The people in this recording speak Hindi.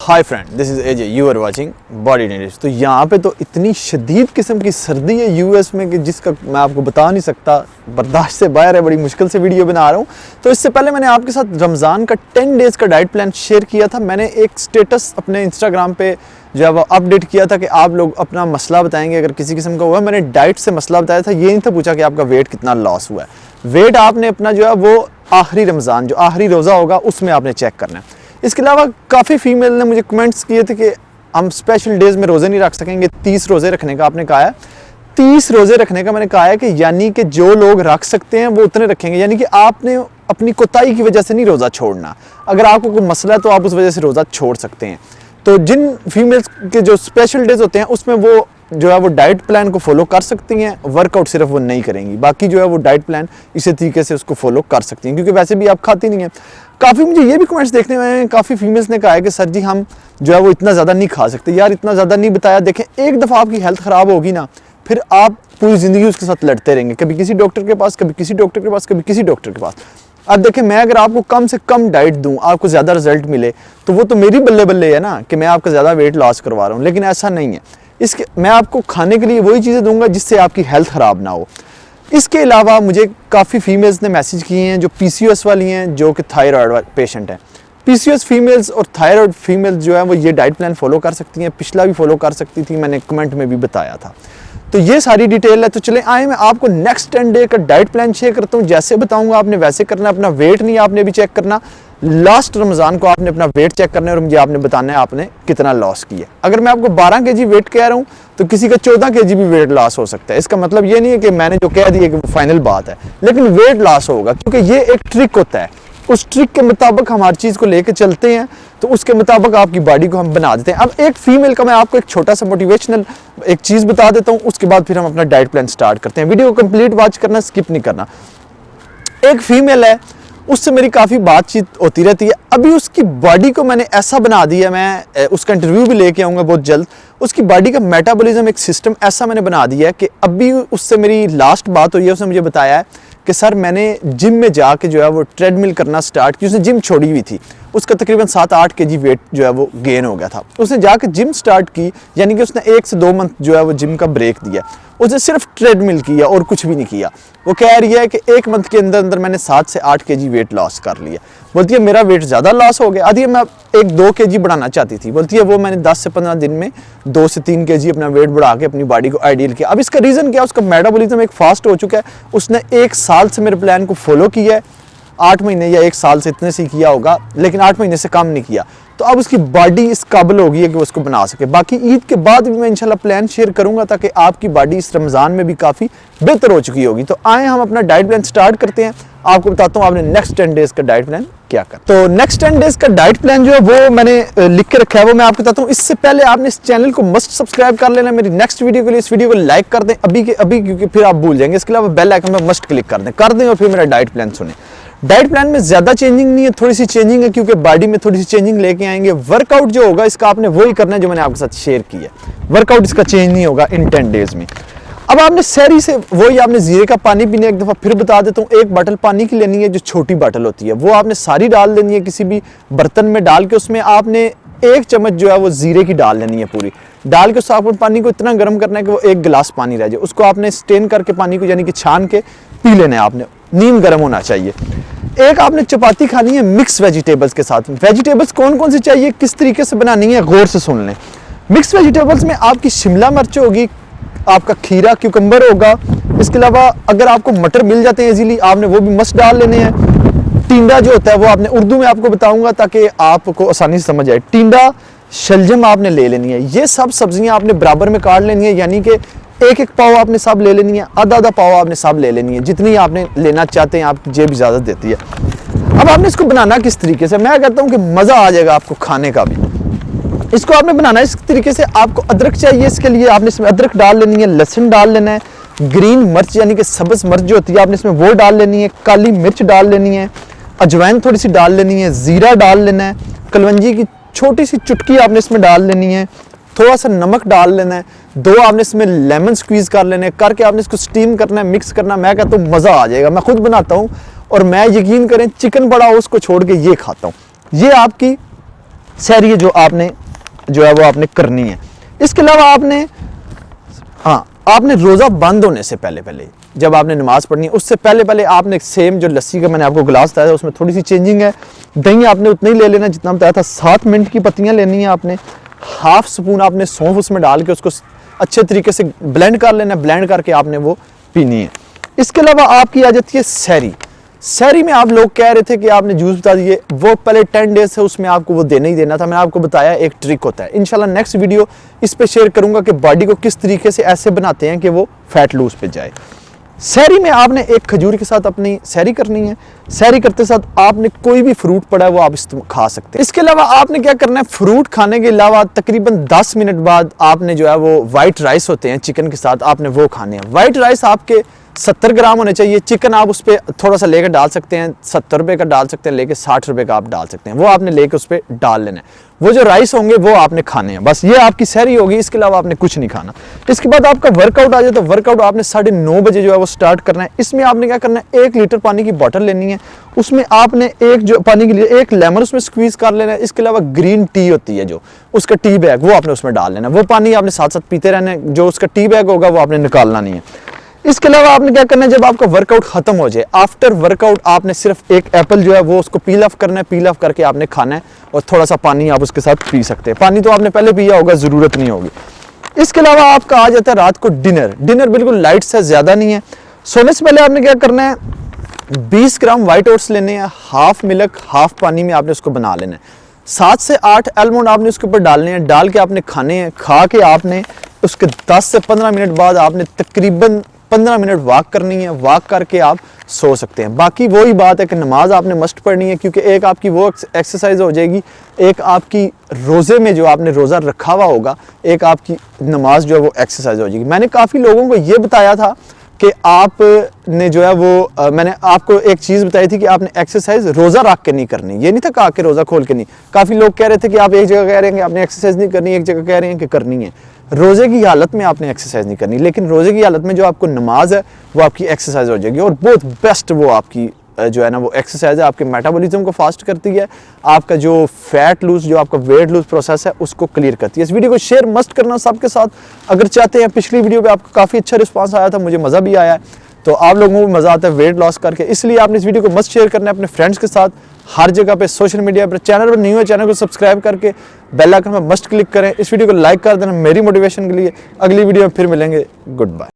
Hi friend, this is AJ, you are watching body needs. तो यहाँ पे तो इतनी शदीद किस्म की सर्दी है यूएस में कि जिसका मैं आपको बता नहीं सकता, बर्दाश्त से बाहर है। बड़ी मुश्किल से वीडियो बना रहा हूँ। तो इससे पहले मैंने आपके साथ रमज़ान का 10 डेज़ का डाइट प्लान शेयर किया था। मैंने एक स्टेटस अपने इंस्टाग्राम पे जो है वो अपडेट किया था कि आप लोग अपना मसला बताएंगे अगर किसी किस्म का हुआ। मैंने डाइट से मसला बताया था, ये नहीं था पूछा कि आपका वेट कितना लॉस हुआ है। वेट आपने अपना जो है वो आखिरी रमज़ान, जो आखिरी रोज़ा होगा, उसमें आपने चेक करना है। इसके अलावा काफ़ी फीमेल ने मुझे कमेंट्स किए थे कि हम स्पेशल डेज़ में रोज़े नहीं रख सकेंगे। 30 रोज़े रखने का आपने कहा है। 30 रोज़े रखने का मैंने कहा है कि यानी कि जो लोग रख सकते हैं वो उतने रखेंगे। यानी कि आपने अपनी कोताही की वजह से नहीं रोज़ा छोड़ना। अगर आपको कोई मसला है तो आप उस वजह से रोज़ा छोड़ सकते हैं। तो जिन फीमेल्स के जो स्पेशल डेज़ होते हैं उसमें वो जो है वो डाइट प्लान को फॉलो कर सकती हैं, वर्कआउट सिर्फ वो नहीं करेंगी। बाकी जो है वो डाइट प्लान इसी तरीके से उसको फॉलो कर सकती हैं, क्योंकि वैसे भी आप खाती नहीं हैं। काफ़ी मुझे ये भी कमेंट्स देखने में आए हैं, काफ़ी फीमेल्स ने कहा है कि सर जी हम जो है वो इतना ज़्यादा नहीं खा सकते। यार इतना ज़्यादा नहीं बताया। देखें, एक दफ़ा आपकी हेल्थ ख़राब होगी ना, फिर आप पूरी ज़िंदगी उसके साथ लड़ते रहेंगे। कभी किसी डॉक्टर के पास, कभी किसी डॉक्टर के पास, कभी किसी डॉक्टर के पास। अब देखें, मैं अगर आपको कम से कम डाइट दूं, आपको ज़्यादा रिजल्ट मिले, तो वो तो मेरी बल्ले बल्ले है ना कि मैं आपका ज़्यादा वेट लॉस करवा रहा हूँ। लेकिन ऐसा नहीं है। इसके मैं आपको खाने के लिए वही चीज़ें दूंगा जिससे आपकी हेल्थ ख़राब ना हो। इसके अलावा मुझे काफ़ी फीमेल्स ने मैसेज किए हैं जो पीसीओएस वाली हैं, जो कि थायराइड पेशेंट हैं। पीसीओएस फीमेल्स और थायराइड फीमेल्स जो है वो ये डाइट प्लान फॉलो कर सकती हैं। पिछला भी फॉलो कर सकती थी, मैंने कमेंट में भी बताया था। तो ये सारी डिटेल है। तो चलें आए, मैं आपको नेक्स्ट 10 डे का डाइट प्लान शेयर करता हूँ। जैसे बताऊँगा आपने वैसे करना है। अपना वेट नहीं आपने भी चेक करना, लास्ट रमज़ान को आपने अपना वेट चेक करना है और मुझे आपने बताना है आपने कितना लॉस किया। अगर मैं आपको 12 केजी वेट कह रहा हूँ तो किसी का 14 केजी भी वेट लॉस हो सकता है। इसका मतलब ये नहीं है कि मैंने जो कह दिया कि वो फाइनल बात है, लेकिन वेट लॉस होगा, क्योंकि ये एक ट्रिक होता है। उस ट्रिक के मुताबिक हम हर चीज़ को लेकर चलते हैं, तो उसके मुताबिक आपकी बॉडी को हम बना देते हैं। अब एक फीमेल का मैं आपको एक छोटा सा मोटिवेशनल एक चीज़ बता देता हूँ, उसके बाद फिर हम अपना डाइट प्लान स्टार्ट करते हैं। वीडियो को कंप्लीट वॉच करना, स्किप नहीं करना। एक फीमेल है, उससे मेरी काफ़ी बातचीत होती रहती है। अभी उसकी बॉडी को मैंने ऐसा बना दिया, मैं उसका इंटरव्यू भी लेके आऊँगा बहुत जल्द। उसकी बॉडी का मेटाबॉलिज्म एक सिस्टम ऐसा मैंने बना दिया है कि अभी उससे मेरी लास्ट बात हुई है, उसने मुझे बताया है कि सर मैंने जिम में जाके जो है वो ट्रेडमिल करना स्टार्ट की। उसने जिम छोड़ी हुई थी, उसका तकरीबन 7-8 केजी वेट जो है वो गेन हो गया था। उसने जाके जिम स्टार्ट की, यानी कि उसने 1 से 2 मंथ जो है वो जिम का ब्रेक दिया। उसने सिर्फ ट्रेडमिल किया और कुछ भी नहीं किया। वो कह रही है कि 1 मंथ के अंदर अंदर मैंने 7 से 8 केजी वेट लॉस कर लिया। बोलती है मेरा वेट ज़्यादा लॉस हो गया। आधी मैं 1-2 केजी बढ़ाना चाहती थी। बोलती है वो मैंने 10 से 15 दिन में 2 से 3 केजी अपना वेट बढ़ा के अपनी बॉडी को आइडियल किया। अब इसका रीज़न क्या है? उसका मेटाबॉलिज्म एक फास्ट हो चुका है। उसने 1 साल से मेरे प्लान को फॉलो किया है। 8 महीने या 1 साल से इतने से ही किया होगा, लेकिन 8 महीने से कम नहीं किया। तो अब उसकी बॉडी इस काबिल हो गई है कि वो उसको बना सके। बाकी ईद के बाद भी मैं इंशाल्लाह प्लान शेयर करूंगा ताकि आपकी बॉडी इस रमज़ान में भी काफ़ी बेहतर हो चुकी होगी। तो आए हम अपना डाइट प्लान स्टार्ट करते हैं। आपको बताता हूँ आपने नेक्स्ट 10 डेज़ का डाइट प्लान क्या कर। तो नेक्स्ट 10 डेज़ का डाइट प्लान जो है वो मैंने लिख के रखा है, वो मैं आपको बताता हूँ। इससे पहले आपने इस चैनल को मस्ट सब्सक्राइब कर लेना। मेरी नेक्स्ट वीडियो के लिए इस वीडियो को लाइक कर दें अभी के अभी, क्योंकि फिर आप भूल जाएंगे। इसके अलावा बेल आइकन में मस्ट क्लिक कर दें और फिर मेरा डाइट प्लान सुने। डाइट प्लान में ज़्यादा चेंजिंग नहीं है, थोड़ी सी चेंजिंग है, क्योंकि बॉडी में थोड़ी सी चेंजिंग लेके आएंगे। वर्कआउट जो होगा इसका आपने वही करना है जो मैंने आपके साथ शेयर किया है। वर्कआउट इसका चेंज नहीं होगा इन 10 डेज़ में। अब आपने सहरी से वही आपने जीरे का पानी पीने, एक दफ़ा फिर बता देता हूँ। 1 बॉटल पानी की लेनी है, जो छोटी बॉटल होती है, वो आपने सारी डाल देनी है किसी भी बर्तन में डाल के। उसमें आपने 1 चम्मच जो है वो जीरे की डाल लेनी है पूरी। डाल के उस आपको पानी को इतना गर्म करना है कि वो 1 गिलास पानी रह जाए। उसको आपने स्टेन करके पानी को यानी कि छान के पी लेना है। आपने नीम गर्म होना चाहिए। एक आपने चपाती खानी है मिक्स वेजिटेबल्स के साथ। वेजिटेबल्स कौन कौन सी चाहिए, किस तरीके से बनानी है, गौर से सुन लें। मिक्स वेजिटेबल्स में आपकी शिमला मिर्च होगी, आपका खीरा क्यूकम्बर होगा। इसके अलावा अगर आपको मटर मिल जाते हैं इजीली, आपने वो भी मस्त डाल लेने हैं। टिंडा जो होता है वो आपने उर्दू में आपको बताऊंगा ताकि आपको आसानी से समझ आए। टिंडा, शलजम आपने ले लेनी है। ये सब सब्जियां आपने बराबर में काट लेनी है, यानी कि 1-1 पाव आपने सब ले लेनी है, आधा पाव आपने सब ले लेनी है, जितनी आपने लेना चाहते हैं। आपकी जेब इजाज़त देती है। अब आपने इसको बनाना किस तरीके से, मैं कहता हूँ कि मज़ा आ जाएगा आपको खाने का भी। इसको आपने बनाना है इस तरीके से। आपको अदरक चाहिए, इसके लिए आपने इसमें अदरक डाल लेनी है, लहसुन डाल लेना है, ग्रीन मिर्च यानी कि सब्ज़ मिर्च जो होती है आपने इसमें वो डाल लेनी है, काली मिर्च डाल लेनी है, अजवाइन थोड़ी सी डाल लेनी है, ज़ीरा डाल लेना है, कलवंजी की छोटी सी चुटकी आपने इसमें डाल लेनी है, थोड़ा सा नमक डाल लेना है, 2 आपने इसमें लेमन स्क्वीज़ कर लेना है। करके आपने इसको स्टीम करना है, मिक्स करना है। मैं कहता हूँ मज़ा आ जाएगा। मैं खुद बनाता हूँ और मैं यकीन करें चिकन बड़ा उसको छोड़ के ये खाता हूँ। ये आपकी सहरी जो आपने जो है वो आपने करनी है। इसके अलावा आपने आपने रोज़ा बंद होने से पहले जब आपने नमाज पढ़नी है उससे पहले आपने सेम जो लस्सी का मैंने आपको गिलास बताया था उसमें थोड़ी सी चेंजिंग है। दही आपने उतना ही ले लेना जितना बताया था। 7 मिनट की पत्तियां लेनी है आपने। हाफ स्पून आपने सौंफ उसमें डाल के उसको अच्छे तरीके से ब्लेंड कर लेना। ब्लेंड करके आपने वो पीनी है। इसके अलावा आपकी आ जाती है सहरी। सहरी में आप लोग कह रहे थे कि आपने जूस बता दिए, वो पहले 10 डेज से उसमें आपको वो देना ही देना था। मैंने आपको बताया एक ट्रिक होता है। इंशाल्लाह नेक्स्ट वीडियो इस पे शेयर करूंगा कि बॉडी को किस तरीके से ऐसे बनाते हैं कि वो फैट लूज पे जाए। सहरी में आपने एक खजूर के साथ अपनी सहरी करनी है। सहरी करते साथ आपने कोई भी फ्रूट पड़ा है वो आप खा सकते हैं। इसके अलावा आपने क्या करना है, फ्रूट खाने के अलावा तकरीबन 10 मिनट बाद आपने जो है वो वाइट राइस होते हैं चिकन के साथ, आपने वो खाने हैं। वाइट राइस आपके 70 ग्राम होने चाहिए। चिकन आप उस पर थोड़ा सा लेकर डाल सकते हैं, 70 रुपये का डाल सकते हैं, लेके 60 रुपये का आप डाल सकते हैं। वो आपने लेके उस पर डाल लेना है। वो जो राइस होंगे वो आपने खाने हैं। बस ये आपकी सहरी होगी। इसके अलावा आपने कुछ नहीं खाना। इसके बाद आपका वर्कआउट आ जाए तो वर्कआउट आपने 9:30 बजे जो है वो स्टार्ट करना है। इसमें आपने क्या करना है, 1 लीटर पानी की बोतल लेनी है। उसमें आपने एक जो पानी के लिए 1 लेमन उसमें स्क्वीज कर लेना है। इसके अलावा ग्रीन टी होती है जो उसका टी बैग, वो आपने उसमें डाल लेना है। वो पानी आपने साथ साथ पीते रहना है। जो उसका टी बैग होगा वो आपने निकालना नहीं है। इसके अलावा आपने क्या करना है, जब आपका वर्कआउट खत्म हो जाए, आफ्टर वर्कआउट आपने सिर्फ एक एप्पल जो है वो उसको पील ऑफ करना है। पील ऑफ करके आपने खाना है और थोड़ा सा पानी आप उसके साथ पी सकते हैं। पानी तो आपने पहले पिया होगा, जरूरत नहीं होगी। इसके अलावा आपका आ जाता है रात को डिनर। डिनर बिल्कुल लाइट से ज्यादा नहीं है। सोने से पहले आपने क्या करना है, 20 ग्राम व्हाइट ओट्स लेने हैं। हाफ मिल्क हाफ पानी में आपने उसको बना लेना है। 7 से 8 आलमंड आपने उसके ऊपर डालने हैं। डाल के आपने खाने हैं। खा के आपने उसके 10 से 15 मिनट बाद आपने तकरीबन 15 मिनट वॉक करनी है। वॉक करके आप सो सकते हैं। बाकी वही बात है कि नमाज आपने मस्ट पढ़नी है, क्योंकि एक आपकी वो एक्सरसाइज हो जाएगी, एक आपकी रोज़े में जो आपने रोज़ा रखा हुआ होगा, एक आपकी नमाज जो है वो एक्सरसाइज हो जाएगी। मैंने काफ़ी लोगों को ये बताया था कि आपने जो है वो मैंने आपको एक चीज़ बताई थी कि आपने एक्सरसाइज रोज़ा रख के नहीं करनी। ये नहीं था कहा कि रोज़ा खोल के नहीं। काफ़ी लोग कह रहे थे कि आप एक जगह कह रहे हैं कि आपने एक्सरसाइज नहीं करनी, एक जगह कह रहे हैं कि करनी है। रोज़े की हालत में आपने एक्सरसाइज नहीं करनी, लेकिन रोज़े की हालत में जो आपको नमाज है वो आपकी एक्सरसाइज हो जाएगी। और बहुत बेस्ट वो आपकी जो है ना वो एक्सरसाइज है। आपके मेटाबॉलिज्म को फास्ट करती है। आपका जो फैट लूज, जो आपका वेट लूज प्रोसेस है उसको क्लियर करती है। इस वीडियो को शेयर मस्ट करना सबके साथ अगर चाहते हैं। पिछली वीडियो पे आपको काफ़ी अच्छा रिस्पांस आया था, मुझे मज़ा भी आया है। तो आप लोगों को मज़ा आता है वेट लॉस करके, इसलिए आपने इस वीडियो को मस्ट शेयर करना है अपने फ्रेंड्स के साथ, हर जगह पे, सोशल मीडिया पर। चैनल पर न्यू है, चैनल को सब्सक्राइब करके बेल आइकन पर मस्ट क्लिक करें। इस वीडियो को लाइक कर देना मेरी मोटिवेशन के लिए। अगली वीडियो में फिर मिलेंगे। Good bye.